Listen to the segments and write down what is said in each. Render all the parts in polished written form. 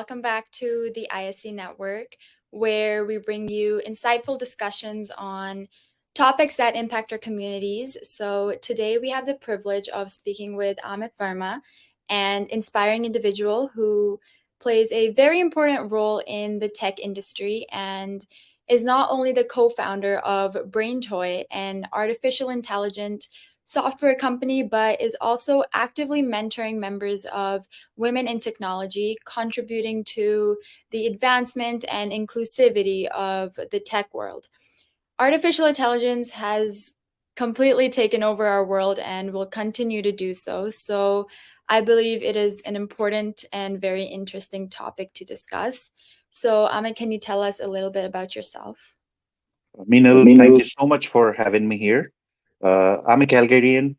welcome back to the ISC Network, where we bring you insightful discussions on topics that impact our communities. So today we have the privilege of speaking with Amit Varma, an inspiring individual who plays a very important role in the tech industry and is not only the co-founder of BRAINTOY, an artificial intelligence software company, but is also actively mentoring members of women in technology, contributing to the advancement and inclusivity of the tech world. Artificial intelligence has completely taken over our world and will continue to do so. So I believe it is an important and very interesting topic to discuss. So Amit, can you tell us a little bit about yourself? Meenal, thank you so much for having me here. I'm a Calgarian,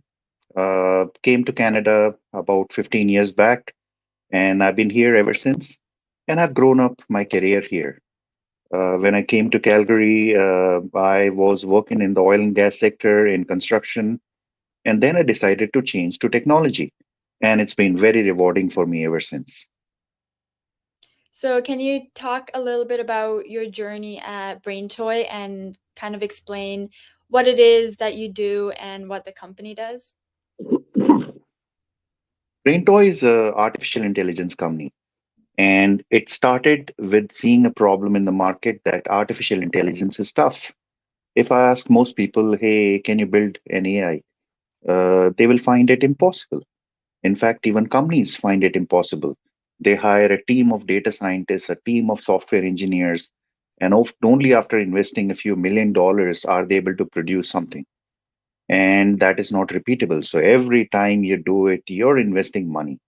came to Canada about 15 years back, and I've been here ever since. And I've grown up my career here. When I came to Calgary, I was working in the oil and gas sector in construction, and then I decided to change to technology. And it's been very rewarding for me ever since. So can you talk a little bit about your journey at BrainToy and kind of explain what it is that you do and what the company does? BrainToy is an artificial intelligence company. And it started with seeing a problem in the market that artificial intelligence is tough. If I ask most people, hey, can you build an AI? They will find it impossible. In fact, even companies find it impossible. They hire a team of data scientists, a team of software engineers, and only after investing a few $1 million are they able to produce something. And that is not repeatable. So every time you do it, you're investing money.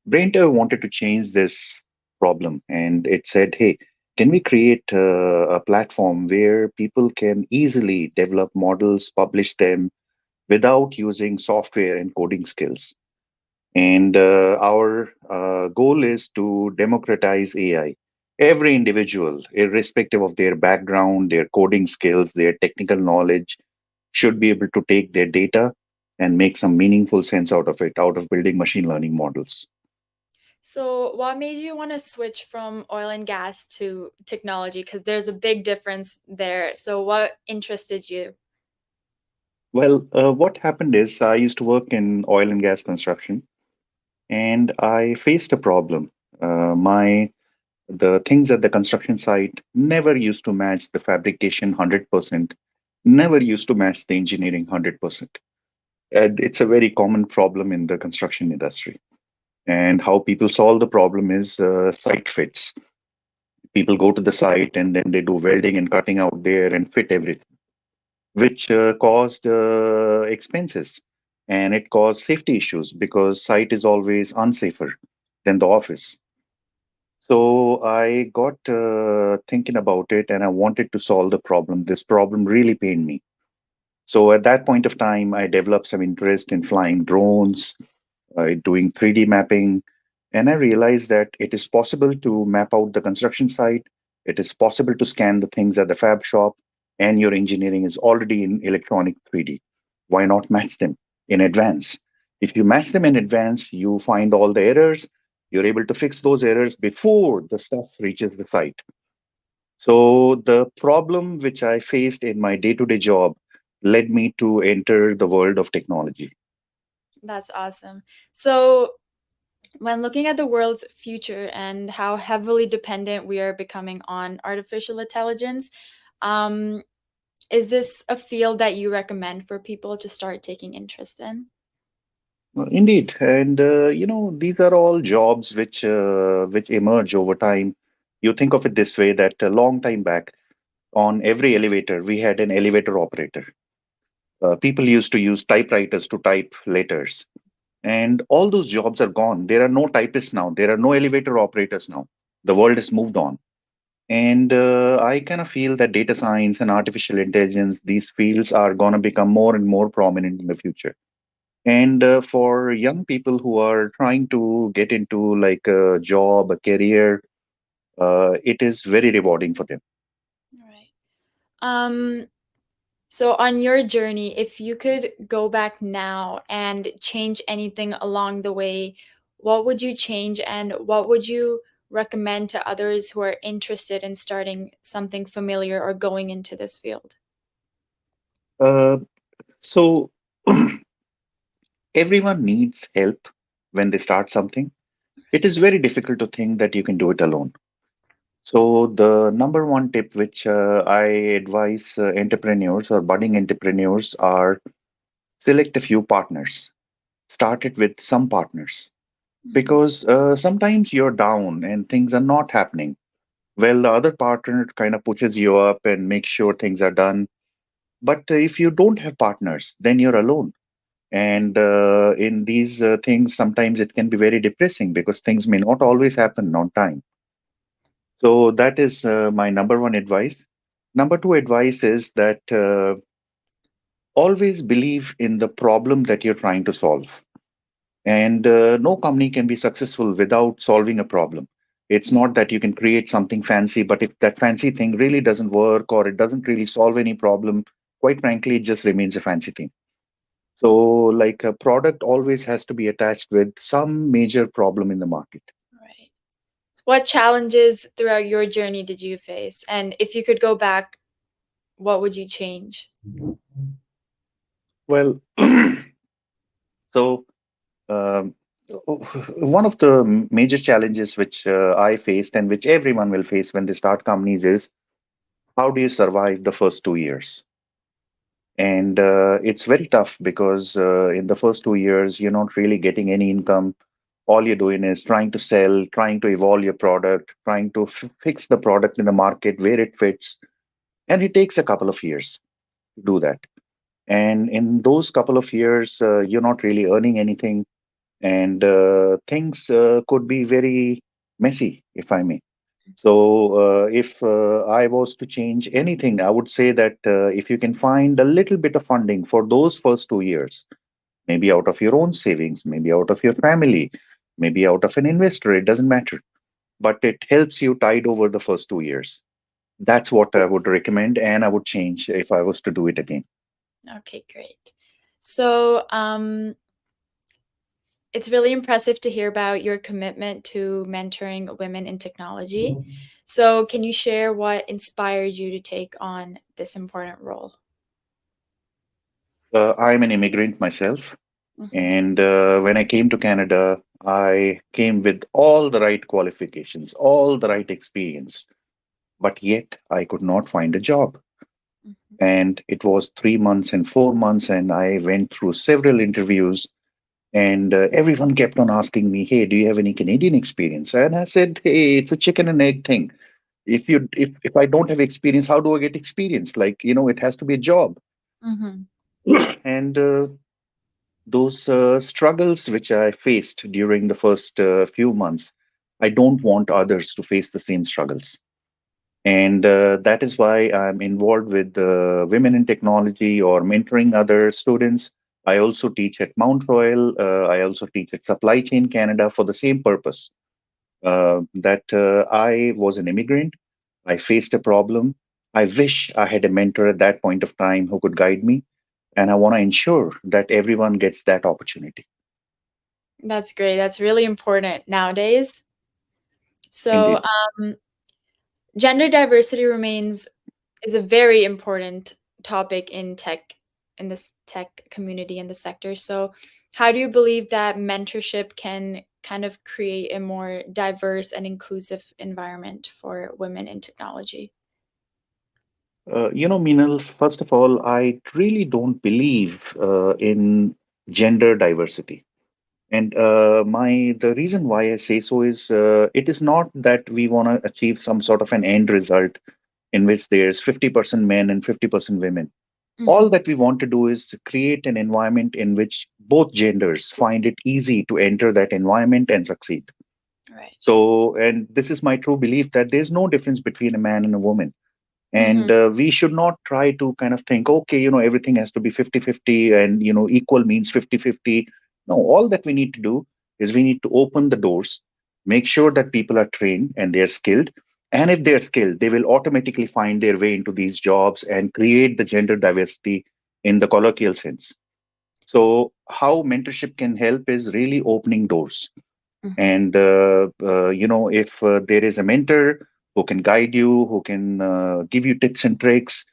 Brainter wanted to change this problem and it said, hey, can we create a platform where people can easily develop models, publish them without using software and coding skills? And our goal is to democratize AI. Every individual, irrespective of their background, their coding skills, their technical knowledge, should be able to take their data and make some meaningful sense out of it, out of building machine learning models. So what made you want to switch from oil and gas to technology? Because there's a big difference there. So what interested you? Well, what happened is I used to work in oil and gas construction, and I faced a problem. My the things at the construction site never used to match the fabrication 100%, never used to match the engineering 100%. And it's a very common problem in the construction industry. And how people solve the problem is site fits. People go to the site and then they do welding and cutting out there and fit everything, which caused expenses and it caused safety issues because site is always unsafer than the office. So I got thinking about it and I wanted to solve the problem. This problem really pained me. So at that point of time, I developed some interest in flying drones, doing 3D mapping, and I realized that it is possible to map out the construction site. It is possible to scan the things at the fab shop, and your engineering is already in electronic 3D. Why not match them in advance? If you match them in advance, you find all the errors. You're able to fix those errors before the stuff reaches the site. So the problem which I faced in my day-to-day job led me to enter the world of technology. That's awesome. So when looking at the world's future and how heavily dependent we are becoming on artificial intelligence, um, is this a field that you recommend for people to start taking interest in? Indeed, and these are all jobs which emerge over time. You think of it this way: that a long time back, on every elevator, we had an elevator operator. People used to use typewriters to type letters, and all those jobs are gone. There are no typists now. There are no elevator operators now. The world has moved on, and I kind of feel that data science and artificial intelligence, these fields are going to become more and more prominent in the future. And for young people who are trying to get into like a job, a career, it is very rewarding for them. All right. Um, so on your journey, if you could go back now and change anything along the way, what would you change and what would you recommend to others who are interested in starting something familiar or going into this field? Uh, so everyone needs help when they start something. It is very difficult to think that you can do it alone. So the number one tip which I advise entrepreneurs or budding entrepreneurs are select a few partners. Start it with some partners Mhm. because sometimes you're down and things are not happening. Well, the other partner kind of pushes you up and makes sure things are done. But if you don't have partners, then you're alone. And in these things, sometimes it can be very depressing because things may not always happen on time. So that is my number one advice. Number two advice is that always believe in the problem that you're trying to solve. And no company can be successful without solving a problem. It's not that you can create something fancy, but if that fancy thing really doesn't work or it doesn't really solve any problem, quite frankly, it just remains a fancy thing. So, like a product always has to be attached with some major problem in the market. Right. What challenges throughout your journey did you face? And if you could go back, what would you change? Well, so um, one of the major challenges which I faced and which everyone will face when they start companies is how do you survive the first 2 years? And it's very tough because in the first 2 years, you're not really getting any income. All you're doing is trying to sell, trying to evolve your product, trying to fix the product in the market where it fits. And it takes a couple of years to do that. And in those couple of years, you're not really earning anything. And things could be very messy, if I may. So, if I was to change anything, I would say that if you can find a little bit of funding for those first 2 years, maybe out of your own savings, maybe out of your family, maybe out of an investor, it doesn't matter. But it helps you tide over the first 2 years. That's what I would recommend, and I would change if I was to do it again. Okay, great. So, it's really impressive to hear about your commitment to mentoring women in technology. So, can you share what inspired you to take on this important role? I'm an immigrant myself, Mhm. and when I came to Canada, I came with all the right qualifications, all the right experience, but yet I could not find a job. Mhm. And it was 3 months and 4 months, and I went through several interviews, and everyone kept on asking me, "Hey, do you have any Canadian experience?" And I said, "Hey, it's a chicken and egg thing. If I don't have experience, how do I get experience? Like, it has to be a job." Mhm. And those struggles which I faced during the first few months, I don't want others to face the same struggles. And that is why I'm involved with Women in Technology or mentoring other students. I also teach at Mount Royal. I also teach at Supply Chain Canada for the same purpose that I was an immigrant. I faced a problem. I wish I had a mentor at that point of time who could guide me. And I want to ensure that everyone gets that opportunity. That's great. That's really important nowadays. So, Indeed. gender diversity remains is a very important topic in tech in this tech community in the sector. So, how do you believe that mentorship can kind of create a more diverse and inclusive environment for women in technology? Meenal, first of all, I really don't believe in gender diversity. And the reason why I say so is it is not that we want to achieve some sort of an end result in which there's 50% men and 50% women. All Mhm. that we want to do is create an environment in which both genders find it easy to enter that environment and succeed. Right. So, and this is my true belief that there's no difference between a man and a woman. And Mhm. we should not try to kind of think, okay, everything has to be 50-50, and, equal means 50-50. No, all that we need to do is we need to open the doors, make sure that people are trained and they're skilled. And if they're skilled, they will automatically find their way into these jobs and create the gender diversity in the colloquial sense. So, how mentorship can help is really opening doors. Mm-hmm. And if there is a mentor who can guide you, who can give you tips and tricks,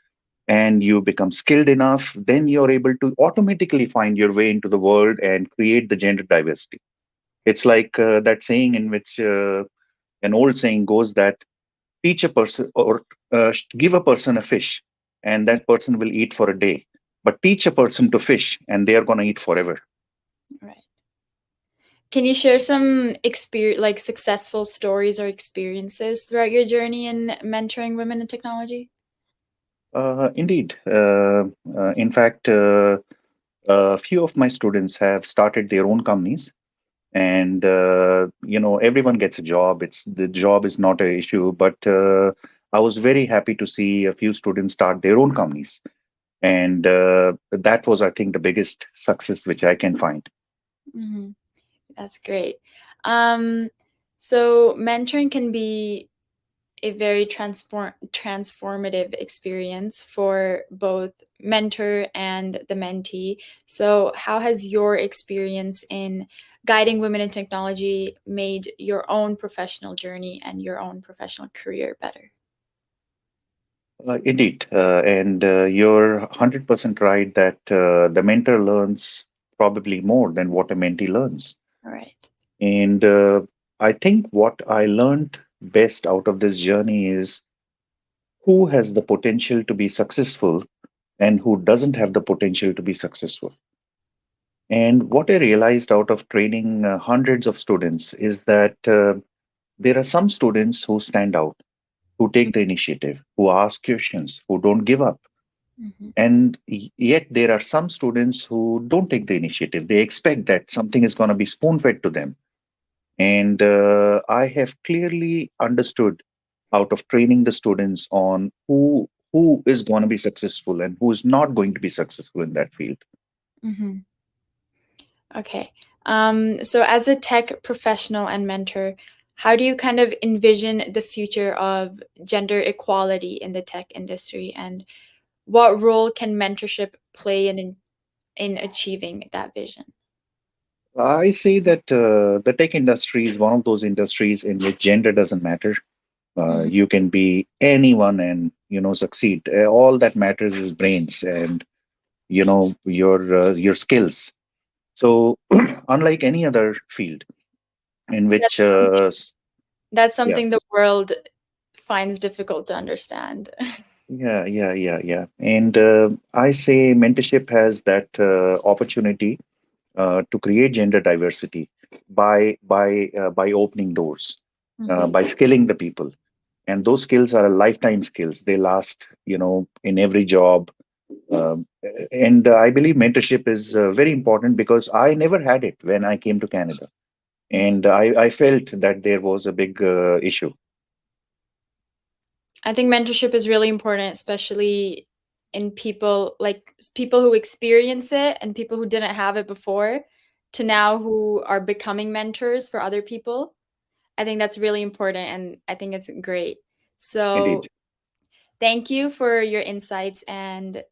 and you become skilled enough, then you're able to automatically find your way into the world and create the gender diversity. It's like that saying in which an old saying goes that teach a person or give a person a fish, and that person will eat for a day. But teach a person to fish, and they are going to eat forever. Right. Can you share some experience, like successful stories or experiences throughout your journey in mentoring women in technology? Indeed. In fact, a few of my students have started their own companies, and everyone gets a job. It's the job is not an issue, but I was very happy to see a few students start their own companies, and that was, I think, the biggest success which I can find. Hmm. That's great. Um, so mentoring can be a very transformative experience for both mentor and the mentee. So, how has your experience in guiding women in technology made your own professional journey and your own professional career better? Indeed, and you're 100% right that the mentor learns probably more than what a mentee learns. All right. And I think what I learned best out of this journey is who has the potential to be successful and who doesn't have the potential to be successful. And what I realized out of training hundreds of students is that there are some students who stand out, who take the initiative, who ask questions, who don't give up. Mm-hmm. And yet there are some students who don't take the initiative. They expect that something is going to be spoon fed to them. And I have clearly understood out of training the students on who is going to be successful and who is not going to be successful in that field. Mm-hmm. Okay. So, as a tech professional and mentor, how do you kind of envision the future of gender equality in the tech industry, and what role can mentorship play in achieving that vision? I say that the tech industry is one of those industries in which gender doesn't matter. Hmm. You can be anyone and succeed. All that matters is brains and your skills. So unlike any other field in That's which something, that's yeah. something the world finds difficult to understand. Yeah. And I say mentorship has that opportunity to create gender diversity by opening doors, Hmm. by skilling the people, and those skills are lifetime skills. They last, in every job. And I believe mentorship is very important because I never had it when I came to Canada, and I felt that there was a big issue. I think mentorship is really important, especially in people like people who experience it and people who didn't have it before to now who are becoming mentors for other people. I think that's really important and I think it's great. So, Indeed. thank you for your insights and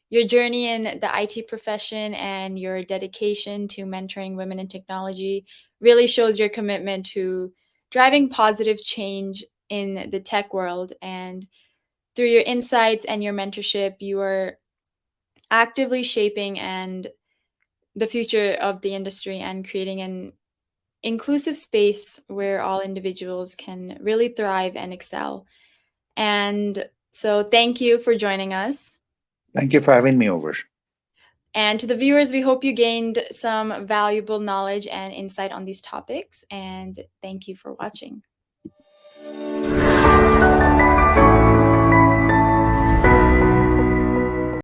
your journey in the IT profession and your dedication to mentoring women in technology really shows your commitment to driving positive change in the tech world. And through your insights and your mentorship, you are actively shaping and the future of the industry and creating an inclusive space where all individuals can really thrive and excel. And so, thank you for joining us. Thank you for having me over. And to the viewers, we hope you gained some valuable knowledge and insight on these topics. And thank you for watching.